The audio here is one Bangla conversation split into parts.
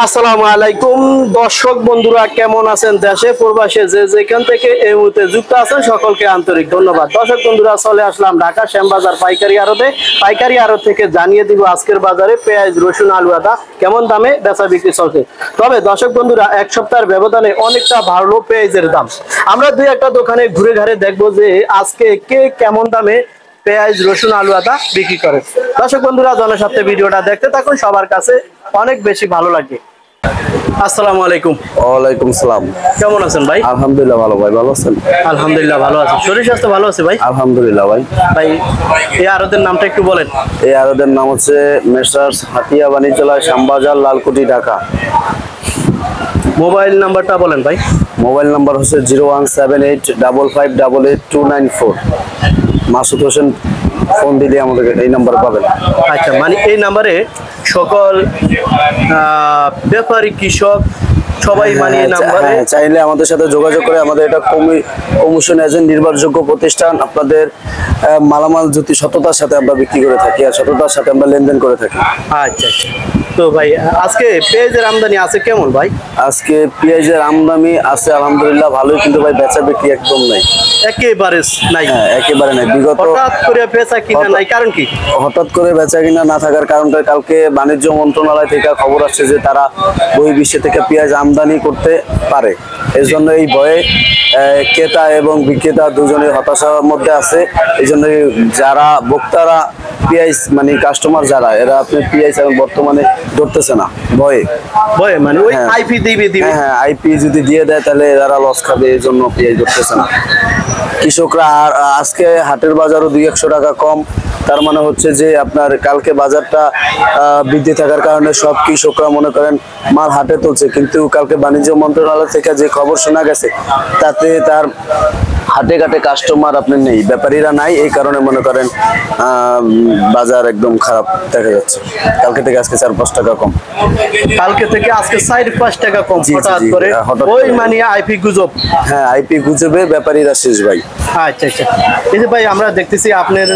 আসসালামু আলাইকুম দর্শক বন্ধুরা, কেমন আছেন? দেশে প্রবাসে যে যেখান থেকে এই মুহূর্তে যুক্ত আছেন সকলকে আন্তরিক ধন্যবাদ। দর্শক বন্ধুরা, চলে আসলাম ঢাকা শ্যামবাজার পাইকারি আড়ত থেকে জানিয়ে দিব আজকের বাজারে পেঁয়াজ, রসুন, আলু, আদা কেমন দামে বেচা বিক্রি চলছে। তবে দর্শক বন্ধুরা, এক সপ্তাহের ব্যবধানে অনেকটা বাড়লো পেঁয়াজের দাম। আমরা দুই একটা দোকানে ঘুরে ঘাড়ে দেখবো যে আজকে কে কেমন দামে পেঁয়াজ, রসুন, আলু, আদা বিক্রি করে। দর্শক বন্ধুরা, জনস্বার্থে ভিডিওটা দেখতে থাকুন, সবার কাছে অনেক বেশি ভালো লাগে। আসসালামু আলাইকুম। ওয়ালাইকুম সালাম। কেমন আছেন ভাই? আলহামদুলিল্লাহ ভালো ভাই, ভালো আছেন? আলহামদুলিল্লাহ ভালো আছি। শরীর স্বাস্থ্য ভালো আছে ভাই? আলহামদুলিল্লাহ ভাই। ভাই এই আড়তের নামটা একটু বলেন। এই আড়তের নাম হচ্ছে মেসার্স হাতিয়া বাণিজ্যালয়, শ্যামবাজার, লালকুটি, ঢাকা। মোবাইল নাম্বারটা বলেন ভাই। মোবাইল নাম্বার হচ্ছে 01785588294। মাসুদ হোসেন ফোন দিলে আমাদের এই নাম্বার পাবেন। আচ্ছা, মানে এই নাম্বারে সকল ব্যাপারী, কৃষক সবাই মানে নাম্বারে চাইলে আমাদের সাথে যোগাযোগ করে, আমাদের এটা কমিশন এজেন্ট, নির্ভরযোগ্য প্রতিষ্ঠান। আপনাদের মালামাল যদি সততার সাথে আমরা বিক্রি করে থাকি আর সততার সাথে আমরা লেনদেন করে থাকি। আচ্ছা আচ্ছা। তো ভাই আজকে পেঁয়াজের আমদানি আছে কেমন ভাই? আজকে পেঁয়াজের আমদানি আছে আলহামদুলিল্লাহ ভালোই, কিন্তু ভাই বেচা বিক্রি একদম নাই, একেবারে নাই। হ্যাঁ একেবারে নাই। বিগত হঠাৎ করে বেচা কিনা নাই, কারণ কি? হঠাৎ করে বেচা কিনা না থাকার কারণটা, কালকে বাণিজ্য মন্ত্রণালয় থেকে খবর আসছে যে তারা বহির্বিশ্ব থেকে পেঁয়াজ আমদানি করতে পারে। এর জন্য এই ভয়ে ক্রেতা এবং বিক্রেতা দুজনের হতাশার মধ্যে আছে। এই জন্য যারা ভোক্তারা পেঁয়াজ মানে কাস্টমার যারা, এরা আপনি পেঁয়াজ বর্তমানে ধরতেছে না ভয়ে মানে ওই আইপি দিবে। হ্যাঁ, আইপি যদি দিয়ে দেয় তাহলে এরা লস খাবে, এই জন্য পেঁয়াজ ধরতেছে না কৃষকরা। আর আজকে হাটের বাজারও 200 টাকা কম। তার মানে হচ্ছে যে আপনার কালকে বাজারটা বৃদ্ধি থাকার কারণে সব কৃষকরা মনে করেন মাল হাটে তুলছে, কিন্তু কালকে বাণিজ্য মন্ত্রণালয় থেকে যে খবর শোনা গেছে তাতে তার হাটে ঘাটে কাস্টমার আপনি নেই, ব্যাপারীরা নাই। এই কারণে মনে করেন বাজার একদম খারাপ দেখা যাচ্ছে। কালকে থেকে আজকে 4-5 টাকা কম। কালকে থেকে আজকে 4-5 টাকা কম হঠাৎ করে, ওই মানে আইপি গুজব। হ্যাঁ, আইপি গুজবে ব্যাপারীরা শেষ ভাই। আচ্ছা আচ্ছা। এই যে ভাই আমরা দেখতেছি আপনার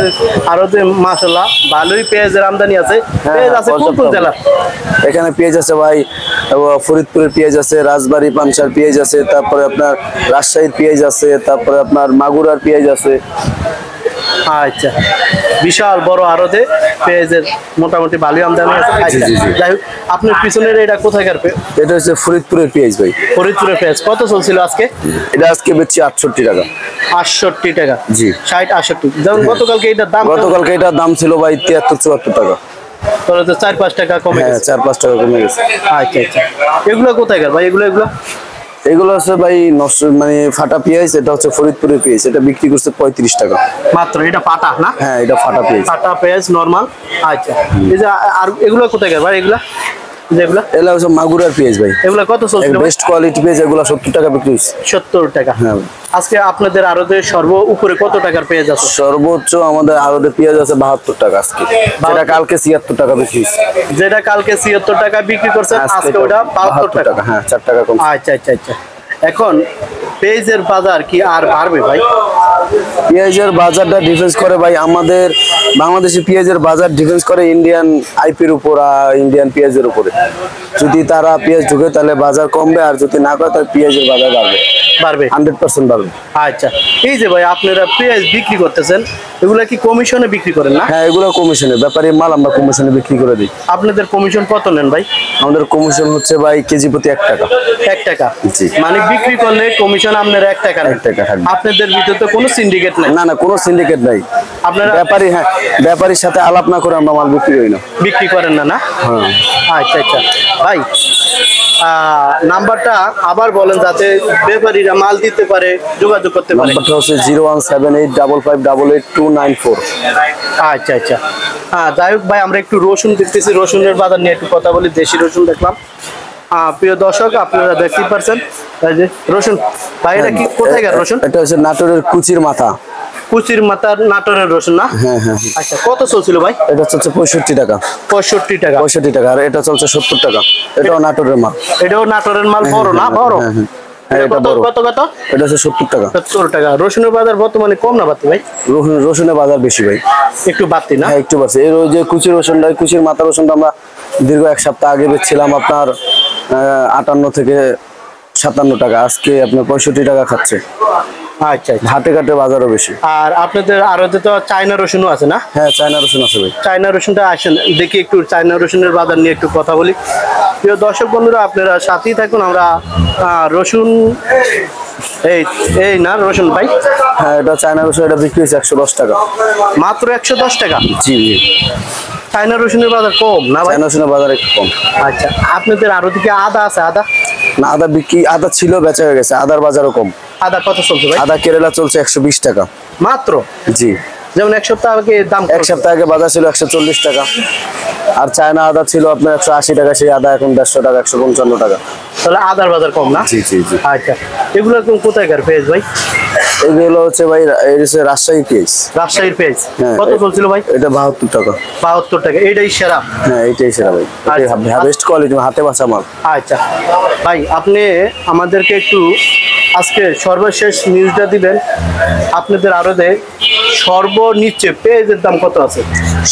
আরো যে মাশাআল্লাহ ভালোই পেঁয়াজের আমদানি আছে। পেঁয়াজ আছে কোন কোন জেলা? এখানে পেঁয়াজ আছে ভাই, ফরিদপুরের পেঁয়াজ আছে, রাজবাড়ী পানসার পেঁয়াজ আছে, তারপরে আপনার রাজশাহীর পেঁয়াজ আছে, তারপরে আপনার মাগুরার পেঁয়াজ আছে। আচ্ছা, বিশাল বড় আড়তে পেঁয়াজের মোটামুটি ভালোই আমদানি আছে। যাই হোক, আপনার পিছনের এটা কোথাকার পেঁয়াজ? এটা হচ্ছে ফরিদপুরের পেঁয়াজ ভাই। ফরিদপুরের পেঁয়াজ কত চলছিল আজকে? এটা আজকে বেচছি 68 টাকা। 68 টাকা? জি, 60-68। যেমন গতকালকে এটার দাম, গতকালকে এটার দাম ছিল ভাই 73-74 টাকা। তাহলে তো 4-5 টাকা কমে গেছে। 4-5 টাকা কমে গেছে। আচ্ছা আচ্ছা। এগুলো কোথাকার ভাই? এগুলো হচ্ছে ভাই মানে ফাটা পেঁয়াজ। এটা হচ্ছে ফরিদপুরের পেঁয়াজ, এটা বিক্রি করছে 35 টাকা মাত্র। এটা ফাটা না? হ্যাঁ, এটা ফাটা পেঁয়াজ। ফাটা পেঁয়াজ নরমাল। আচ্ছা, এই যে আর এগুলো কোথাকার ভাই? এগুলা হচ্ছে মাগুরার পেঁয়াজ ভাই। এগুলা কত চলছে? বেস্ট কোয়ালিটি পেঁয়াজ, এগুলো 70 টাকা বিক্রি হচ্ছে। 70 টাকা। হ্যাঁ। আজকে আপনাদের আড়তে সর্ব উপরে কত টাকার পেঁয়াজ আছে? সর্বোচ্চ আমাদের আড়তে পেঁয়াজ আছে 72 টাকা আজকে, যেটা কালকে 76 টাকা বিক্রি হচ্ছে। যেটা কালকে 76 টাকা বিক্রি করছে, আজকে ওটা 72 টাকা। হ্যাঁ, 4 টাকা কম। আচ্ছা আচ্ছা আচ্ছা। এখন পেঁয়াজের বাজার কি আর বাড়বে ভাই? পেঁয়াজের বাজারটা ডিফেন্স করে ভাই, আমাদের বাংলাদেশি পেঁয়াজের বাজার ডিফেন্স করে ইন্ডিয়ান আইপির উপর, ইন্ডিয়ান পেঁয়াজের উপরে। যদি তারা পেঁয়াজ ঢুকে তাহলে বাজার কমবে, আর যদি না করে তাহলে পেঁয়াজের বাজার বাড়বে 100% বাড়বে। আচ্ছা, এই যে ভাই আপনারা পেঁয়াজ বিক্রি করতেছেন, এগুলা কি কমিশনে বিক্রি করেন না? হ্যাঁ, এগুলো কমিশনে, ব্যাপারী মাল আমরা কমিশনে বিক্রি করে দিই। আপনাদের কমিশন কত নেন ভাই? আমাদের কমিশন হচ্ছে ভাই কেজি প্রতি 1 টাকা। 1 টাকা? জি। মানে বিক্রি করলে কমিশন আপনার 1 টাকা? 1 টাকা থাকবে। আপনাদের ভিতরে তো কোনো সিন্ডিকেট নাই? না, কোনো সিন্ডিকেট নাই। আপনারা ব্যাপারী, হ্যাঁ, ব্যাপারীর সাথে আলাপ না করে আমরা মাল বিক্রি করি না। বিক্রি করেন না? না। হ্যাঁ। আচ্ছা আচ্ছা ভাই, নাম্বারটা আবার বলেন যাতে ব্যাপারীরা মাল দিতে পারে, যোগাযোগ করতে পারে। নাম্বারটা হচ্ছে 01785588294। আচ্ছা আচ্ছা। হ্যাঁ, যাই হোক ভাই, আমরা একটু রসুন দেখতেছি, রসুনের বাজার নিয়ে একটু কথা বলি। দেশি রসুন দেখলাম। প্রিয় দর্শক, আপনারা দেখতেই পারছেন যে রসুন ভাই, এটা কি কোথাকার রসুন? এটা হচ্ছে নাটোরের কুচির মাথা। কুচির মাথার নাটোরের রসুন না? হ্যাঁ হ্যাঁ। আচ্ছা, কত চলছিল ভাই? এটা চলছে 65 টাকা। 65 টাকা? 65 টাকা। আর এটা চলছে 70 টাকা। এটাও নাটোরের মাল। এটাও নাটোরের মাল। বড় না? বড়। হ্যাঁ, এটা বড়। কত? এটা হচ্ছে 70 টাকা। 70 টাকা। রসুনের বাজার বর্তমানে কম না বাড়তি ভাই? রসুনের বাজার বেশি ভাই। একটু বাড়তি না? হ্যাঁ, একটু বাড়ছে। এর ওই যে কুচির রসুনটা, কুচির মাথা রসুনটা আমরা দীর্ঘ 1 সপ্তাহ আগে বেচছিলাম আপনার 58 থেকে 57 টাকা, আজকে আপনার 65 টাকা খাচ্ছে। আচ্ছা আচ্ছা। হাটে ঘাটে বাজারও বেশি। আর আপনাদের আরতে তো চায়না রসুনও আছে না? হ্যাঁ, চায়না রসুন আছে ভাই। চায়না রসুনটা আসেন দেখি একটু চায়না রসুনের বাজার নিয়ে একটু কথা বলি। প্রিয় দর্শক বন্ধুরা, আপনারা সাথেই থাকুন। আমরা রসুন এই এই না রসুন ভাই, হ্যাঁ, এটা চায়না রসুন, এটা বিক্রি হয়েছে 110 টাকা। মাত্র 110 টাকা? জি। চায়না রসুনের বাজার কম না ভাই? চায়না রসুনের বাজার একটু কম। আচ্ছা, আপনাদের আরো দিকে আদা আছে? আদা না, আদা বিক্রি, আদা ছিল বেচা হয়ে গেছে, আদার বাজারও কম। আদা কত চলছে ভাই? আদা কেরালা চলছে 120 টাকা মাত্র? জি। যেমন এক সপ্তাহ আগে দাম, এক সপ্তাহ আগে বাজার ছিল 140 টাকা। আর চায়না আদা ছিল আপনার 180 টাকা, সেই আদা এখন 150 টাকা, 155 টাকা। তাহলে আদার বাজার কম না? জি জি জি। আচ্ছা, এগুলো কোথায়কার পেঁয়াজ ভাই? এগুলো হচ্ছে ভাই, এই হচ্ছে রাজশাহী পেঁয়াজ। রাজশাহীর পেঁয়াজ হ্যাঁ। কত চলছিল ভাই? এটা 72 টাকা। 72 টাকা, এইটাই সেরা? হ্যাঁ, এইটাই সেরা ভাই, বেস্ট কোয়ালিটি, হাতে বাছা মাল। আচ্ছা ভাই, আপনি আমাদেরকে একটু আজকে সর্বশেষ নিউজটা দিবেন। আপনাদের আরতে সর্বনিচে পেঁয়াজের দাম কত আছে?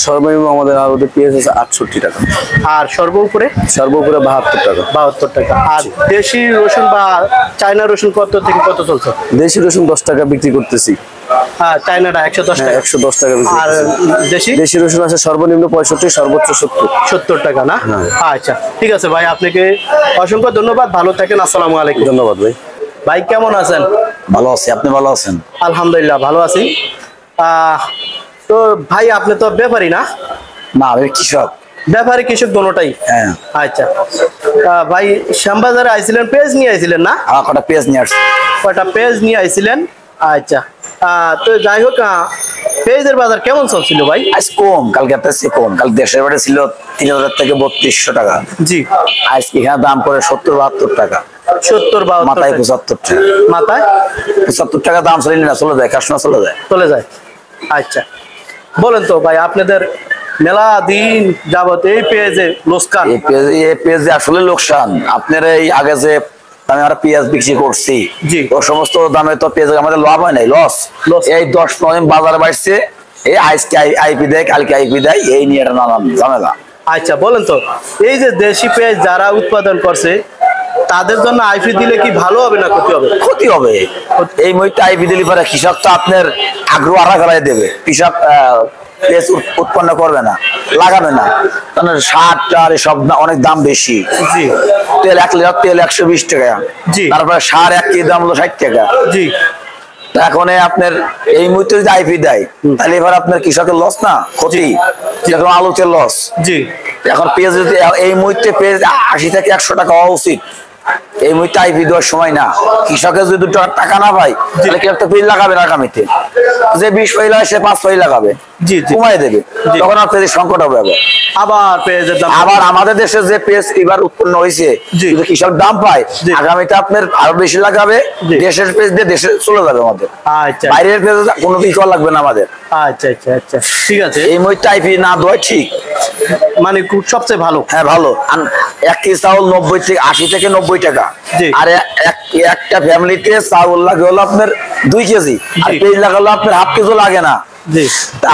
সর্বনিম্ন আমাদের আরতে পেঁয়াজ আছে 68 টাকা। আর সর্বোপরে? সর্বোপরে 72 টাকা। 72 টাকা। আর দেশি রসুন বা চায়না রসুন কত থেকে কত চলছে? দেশি রসুন 10 টাকা বিক্রি করতেছি। হ্যাঁ, চায়নাটা 110 টাকা। 110 টাকা বিক্রি আর করতেছি। দেশি? দেশি রসুন আছে সর্বনিম্ন 65, সর্বোচ্চ 70। 70 টাকা না? আচ্ছা, ঠিক আছে ভাই, আপনাকে অসংখ্য ধন্যবাদ। ভালো থাকেন। আসসালামু আলাইকুম। ধন্যবাদ ভাই। ভাই কেমন আছেন? ভালো আছি, আপনি ভালো আছেন? আলহামদুলিল্লাহ ভালো আছি। তো ভাই, আপনি তো ব্যাপারী না? না, আমি কৃষক। ব্যাপারী কৃষক দোনোটাই? হ্যাঁ। আচ্ছা ভাই, শ্যামবাজারে আইছিলেন, পেঁয়াজ নিয়ে আইছিলেন না? কটা পেঁয়াজ নিয়ে আসছি। কটা পেঁয়াজ নিয়ে আইছিলেন? আচ্ছা, তো যাই হোক, পেঁয়াজের বাজার কেমন চলছিল ভাই? আজ কম, কালকে একটা কম। কাল দেশের বাড়ি ছিল 3000 থেকে 3200 টাকা। জি। আজকে এখানে দাম করে 70-72 টাকা। 70-72 মাথায় 75 টাকা। মাথায় 75 টাকা দাম চলে না, চলে যায়, কাস্টমার চলে যায়। চলে যায়। আচ্ছা, বলেন তো ভাই, আপনাদের মেলা দিন যাবত এই পেঁয়াজে লোকসান? এই পেঁয়াজে আসলে লোকসান। আপনার এই আগে যে আমি আর পেঁয়াজ বিক্রি করছি, জি, ও সমস্ত দামে তো পেঁয়াজ আমাদের লাভ হয় নাই, লস। এই 10 নভেম্বর বাজারে বাড়ছে, এই আজকে আইপি দেয়, কালকে আইপি দেয়, এই নিয়ে একটা নানান ঝামেলা। আচ্ছা, বলেন তো, এই যে দেশি পেঁয়াজ যারা উৎপাদন করছে তাদের জন্য আইপি দিলে কি ভালো হবে না ক্ষতি হবে? ক্ষতি হবে। এই মুহূর্তে আইপি দিলে পরে কৃষক তো আপনার আগ্রহ আড়া গলায় দেবে, কৃষক পেঁয়াজ উৎপন্ন করবে না, লাগাবে না, কারণ সার টার এসব অনেক দাম বেশি। জি। তেল 1 লিটার তেল 120 টাকা। জি। তারপরে সার 1 কেজি দাম হলো 60 টাকা। জি। এখন আপনার এই মুহূর্তে যদি আইপি দেয়, তাহলে এবার আপনার কৃষকের লস না, ক্ষতি। যেরকম আলুতে লস। জি। এখন পেঁয়াজ যদি এই মুহূর্তে পেঁয়াজ 80 থেকে 100 টাকা হওয়া উচিত। এই মুহূর্তে আইপি দেওয়ার সময় না। কৃষকের যদি 2 টাকা না পায়, তাহলে কি একটা পেঁয়াজ লাগাবে আগামীতে? যে 20 পয়সা লাগায় সে 5 পয়সা লাগাবে, জি জি, কমাই দেবে, তখন আর পেঁয়াজের সংকট হবে। আবার পেঁয়াজের দাম, আবার আমাদের দেশে যে পেঁয়াজ এবার উৎপন্ন হয়েছে, যদি কৃষক দাম পায়, আগামীতে আপনার আরো বেশি লাগাবে, দেশের পেঁয়াজ দিয়ে দেশে চলে যাবে আমাদের। আচ্ছা, বাইরের পেঁয়াজ কোনো কিছু করা লাগবে না আমাদের। আচ্ছা আচ্ছা আচ্ছা, ঠিক আছে। এই মুহূর্তে আইপি না দেওয়া ঠিক, মানে সবচেয়ে ভালো। হ্যাঁ, ভালো। 1 কেজি চাউল 80 থেকে 90 টাকা। আর একটা ফ্যামিলিতে চাউল লাগে হলো আপনার 2 কেজি, আর পেঁয়াজ লাগালো আপনার হাফ কেজি লাগে না।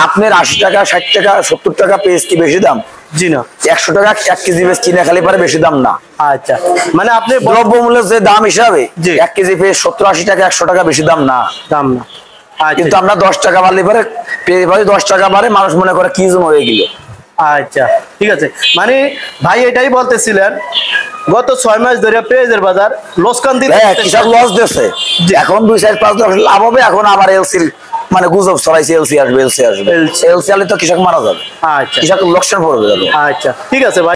আপনার 80 টাকা 60 টাকা 70 টাকা পেঁয়াজ কি বেশি দাম? জি না। 100 টাকা 1 কেজি পেঁয়াজ কিনে খালি পারে বেশি দাম না। আচ্ছা, মানে আপনি দ্রব্যমূল্যের যে দাম হিসাবে 1 কেজি পেঁয়াজ 70-80 টাকা 100 টাকা বেশি দাম না। দাম না। কিন্তু আমরা 10 টাকা বাড়লে পরে পেঁয়াজ ভাই 10 টাকা বাড়ে, মানুষ মনে করে কি জন্য হয়ে গেল। আচ্ছা, ঠিক আছে। মানে ভাই এটাই বলতেছিলেন, গত 6 মাস ধরে পেঁয়াজের বাজার লোকসান দিতে, কৃষক লস দিচ্ছে। এখন 2-4-5 লাভ হবে। এখন আবার এলসির মানে গুজব ছড়াইছে, এলসি আসবে, এলসি আসবে। এলসি আলে তো কৃষক মারা যাবে। আচ্ছা, কৃষক লোকসান পড়বে। আচ্ছা, ঠিক আছে ভাই।